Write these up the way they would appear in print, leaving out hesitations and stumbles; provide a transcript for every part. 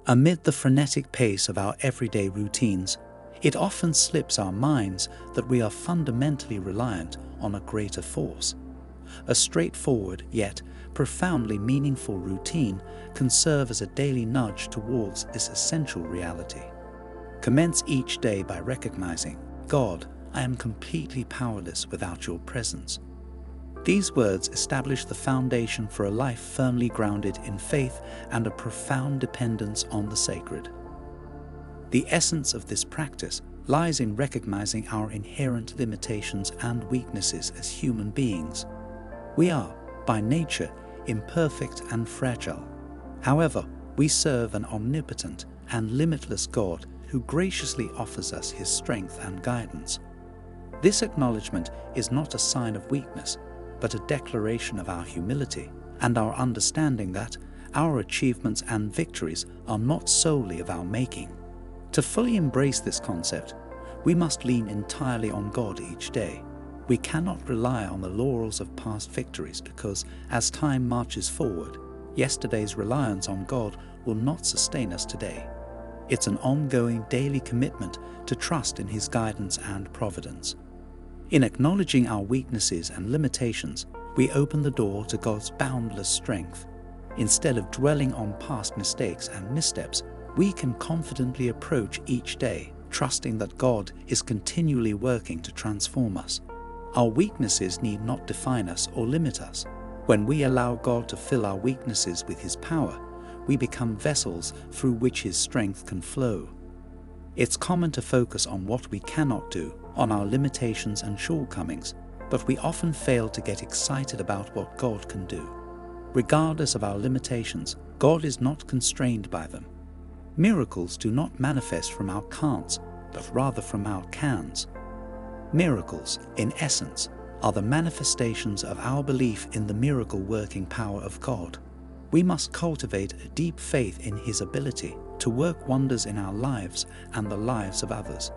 Amid the frenetic pace of our everyday routines, it often slips our minds that we are fundamentally reliant on a greater force. A straightforward yet profoundly meaningful routine can serve as a daily nudge towards this essential reality. Commence each day by recognizing, "God, I am completely powerless without your presence." These words establish the foundation for a life firmly grounded in faith and a profound dependence on the sacred. The essence of this practice lies in recognizing our inherent limitations and weaknesses as human beings. We are, by nature, imperfect and fragile. However, we serve an omnipotent and limitless God who graciously offers us his strength and guidance. This acknowledgement is not a sign of weakness, but a declaration of our humility and our understanding that our achievements and victories are not solely of our making. To fully embrace this concept, we must lean entirely on God each day. We cannot rely on the laurels of past victories because, as time marches forward, yesterday's reliance on God will not sustain us today. It's an ongoing daily commitment to trust in his guidance and providence. In acknowledging our weaknesses and limitations, we open the door to God's boundless strength. Instead of dwelling on past mistakes and missteps, we can confidently approach each day, trusting that God is continually working to transform us. Our weaknesses need not define us or limit us. When we allow God to fill our weaknesses with his power, we become vessels through which his strength can flow. It's common to focus on what we cannot do, on our limitations and shortcomings, but we often fail to get excited about what God can do. Regardless of our limitations, God is not constrained by them. Miracles do not manifest from our can'ts, but rather from our cans. Miracles, in essence, are the manifestations of our belief in the miracle-working power of God. We must cultivate a deep faith in his ability to work wonders in our lives and the lives of others.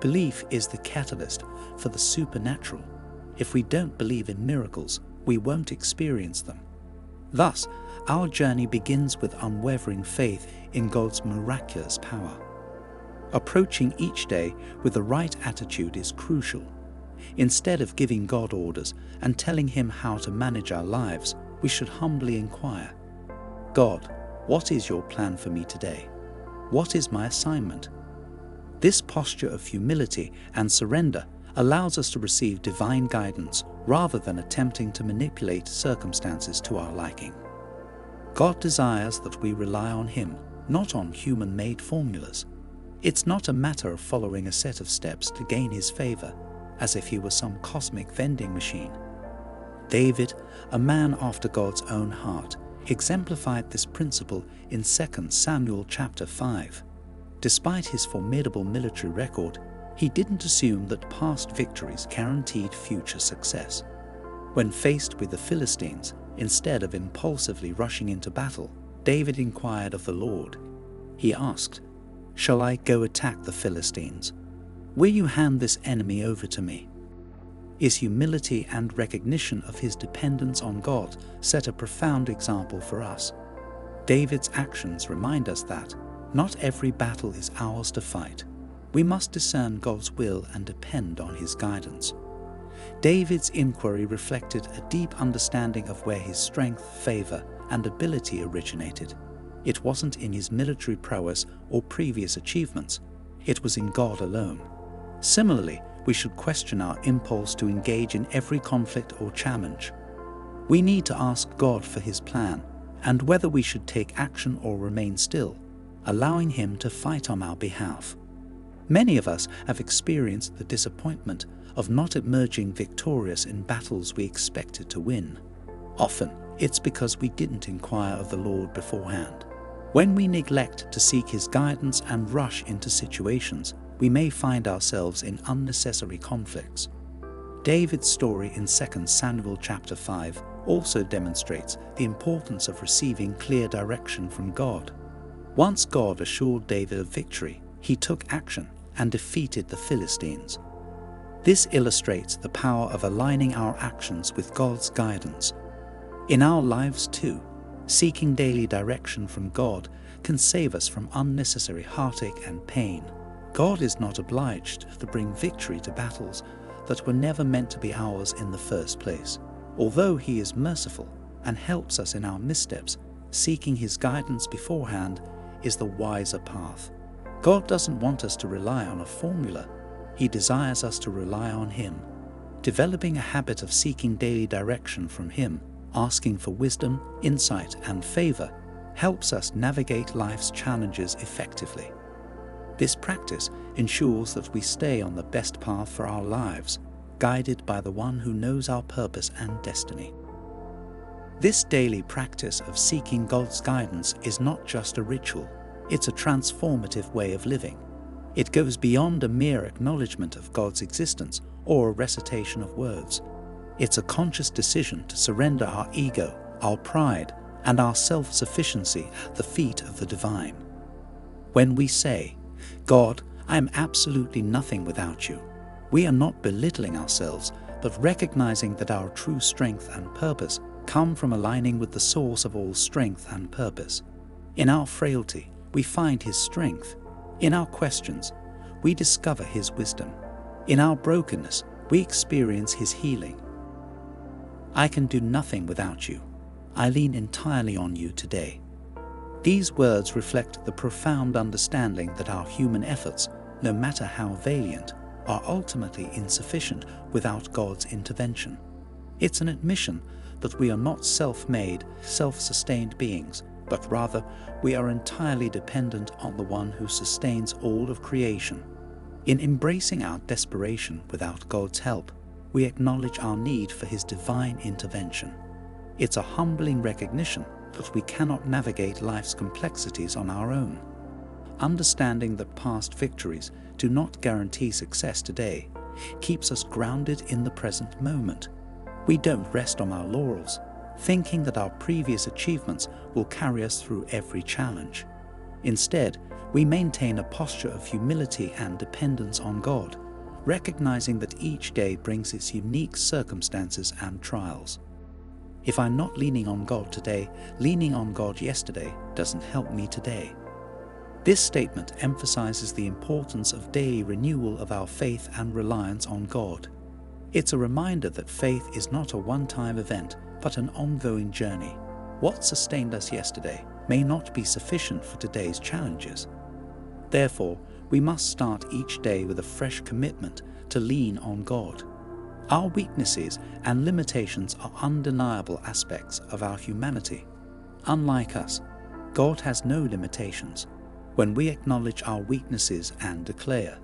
Belief is the catalyst for the supernatural. If we don't believe in miracles, we won't experience them. Thus, our journey begins with unwavering faith in God's miraculous power. Approaching each day with the right attitude is crucial. Instead of giving God orders and telling him how to manage our lives, we should humbly inquire, "God, what is your plan for me today? What is my assignment?" This posture of humility and surrender allows us to receive divine guidance rather than attempting to manipulate circumstances to our liking. God desires that we rely on him, not on human-made formulas. It's not a matter of following a set of steps to gain his favor, as if he were some cosmic vending machine. David, a man after God's own heart, exemplified this principle in 2 Samuel chapter 5. Despite his formidable military record, he didn't assume that past victories guaranteed future success. When faced with the Philistines, instead of impulsively rushing into battle, David inquired of the Lord. He asked, "Shall I go attack the Philistines? Will you hand this enemy over to me?" His humility and recognition of his dependence on God set a profound example for us. David's actions remind us that not every battle is ours to fight. We must discern God's will and depend on his guidance. David's inquiry reflected a deep understanding of where his strength, favor, and ability originated. It wasn't in his military prowess or previous achievements. It was in God alone. Similarly, we should question our impulse to engage in every conflict or challenge. We need to ask God for his plan and whether we should take action or remain still, allowing him to fight on our behalf. Many of us have experienced the disappointment of not emerging victorious in battles we expected to win. Often, it's because we didn't inquire of the Lord beforehand. When we neglect to seek his guidance and rush into situations, we may find ourselves in unnecessary conflicts. David's story in 2 Samuel chapter 5 also demonstrates the importance of receiving clear direction from God. Once God assured David of victory, he took action and defeated the Philistines. This illustrates the power of aligning our actions with God's guidance. In our lives too, seeking daily direction from God can save us from unnecessary heartache and pain. God is not obliged to bring victory to battles that were never meant to be ours in the first place. Although He is merciful and helps us in our missteps, seeking His guidance beforehand is the wiser path. God doesn't want us to rely on a formula. He desires us to rely on Him. Developing a habit of seeking daily direction from Him, asking for wisdom, insight, and favor, helps us navigate life's challenges effectively. This practice ensures that we stay on the best path for our lives, guided by the One who knows our purpose and destiny. This daily practice of seeking God's guidance is not just a ritual, it's a transformative way of living. It goes beyond a mere acknowledgement of God's existence or a recitation of words. It's a conscious decision to surrender our ego, our pride, and our self-sufficiency at the feet of the divine. When we say, "God, I am absolutely nothing without you," we are not belittling ourselves, but recognizing that our true strength and purpose come from aligning with the source of all strength and purpose. In our frailty, we find His strength. In our questions, we discover His wisdom. In our brokenness, we experience His healing. "I can do nothing without you. I lean entirely on you today." These words reflect the profound understanding that our human efforts, no matter how valiant, are ultimately insufficient without God's intervention. It's an admission that we are not self-made, self-sustained beings, but rather we are entirely dependent on the One who sustains all of creation. In embracing our desperation without God's help, we acknowledge our need for His divine intervention. It's a humbling recognition that we cannot navigate life's complexities on our own. Understanding that past victories do not guarantee success today keeps us grounded in the present moment. We don't rest on our laurels, thinking that our previous achievements will carry us through every challenge. Instead, we maintain a posture of humility and dependence on God, recognizing that each day brings its unique circumstances and trials. If I'm not leaning on God today, leaning on God yesterday doesn't help me today. This statement emphasizes the importance of daily renewal of our faith and reliance on God. It's a reminder that faith is not a one-time event, but an ongoing journey. What sustained us yesterday may not be sufficient for today's challenges. Therefore, we must start each day with a fresh commitment to lean on God. Our weaknesses and limitations are undeniable aspects of our humanity. Unlike us, God has no limitations. When we acknowledge our weaknesses and declare,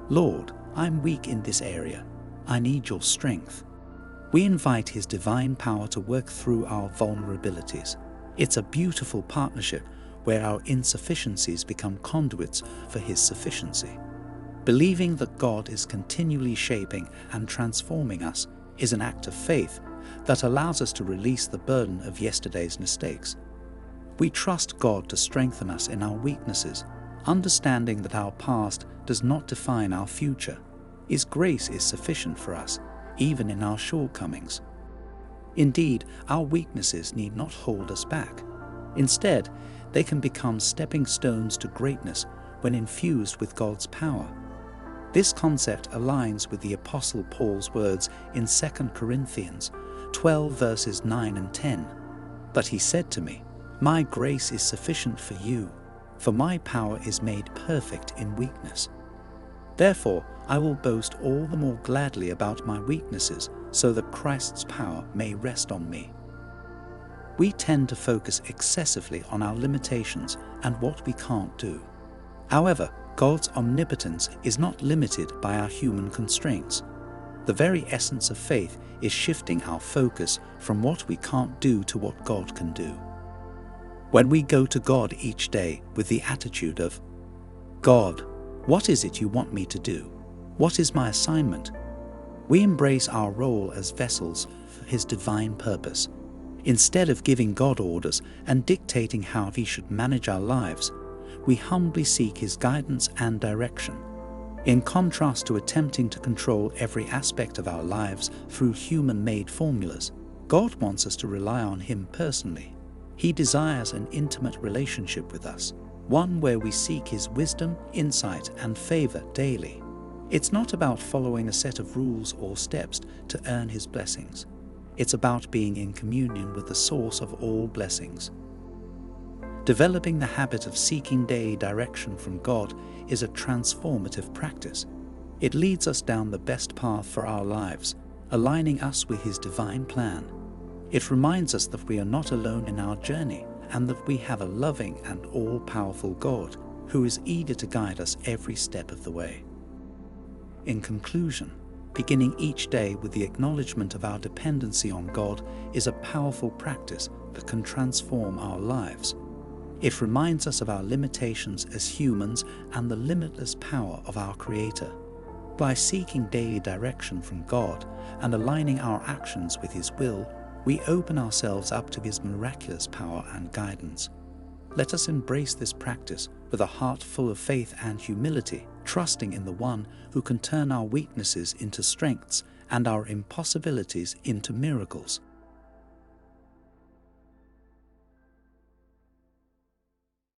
"Lord, I'm weak in this area. I need your strength," we invite His divine power to work through our vulnerabilities. It's a beautiful partnership where our insufficiencies become conduits for His sufficiency. Believing that God is continually shaping and transforming us is an act of faith that allows us to release the burden of yesterday's mistakes. We trust God to strengthen us in our weaknesses, understanding that our past does not define our future. His grace is sufficient for us, even in our shortcomings. Indeed, our weaknesses need not hold us back. Instead, they can become stepping stones to greatness when infused with God's power. This concept aligns with the Apostle Paul's words in 2 Corinthians 12 verses 9 and 10. "But he said to me, 'My grace is sufficient for you, for my power is made perfect in weakness.' Therefore, I will boast all the more gladly about my weaknesses, so that Christ's power may rest on me." We tend to focus excessively on our limitations and what we can't do. However, God's omnipotence is not limited by our human constraints. The very essence of faith is shifting our focus from what we can't do to what God can do. When we go to God each day with the attitude of, "God, what is it you want me to do? What is my assignment?" we embrace our role as vessels for His divine purpose. Instead of giving God orders and dictating how He should manage our lives, we humbly seek His guidance and direction. In contrast to attempting to control every aspect of our lives through human-made formulas, God wants us to rely on Him personally. He desires an intimate relationship with us, one where we seek His wisdom, insight, and favor daily. It's not about following a set of rules or steps to earn His blessings. It's about being in communion with the source of all blessings. Developing the habit of seeking daily direction from God is a transformative practice. It leads us down the best path for our lives, aligning us with His divine plan. It reminds us that we are not alone in our journey and that we have a loving and all-powerful God who is eager to guide us every step of the way. In conclusion, beginning each day with the acknowledgement of our dependency on God is a powerful practice that can transform our lives. It reminds us of our limitations as humans and the limitless power of our Creator. By seeking daily direction from God and aligning our actions with His will, we open ourselves up to His miraculous power and guidance. Let us embrace this practice with a heart full of faith and humility, trusting in the One who can turn our weaknesses into strengths and our impossibilities into miracles.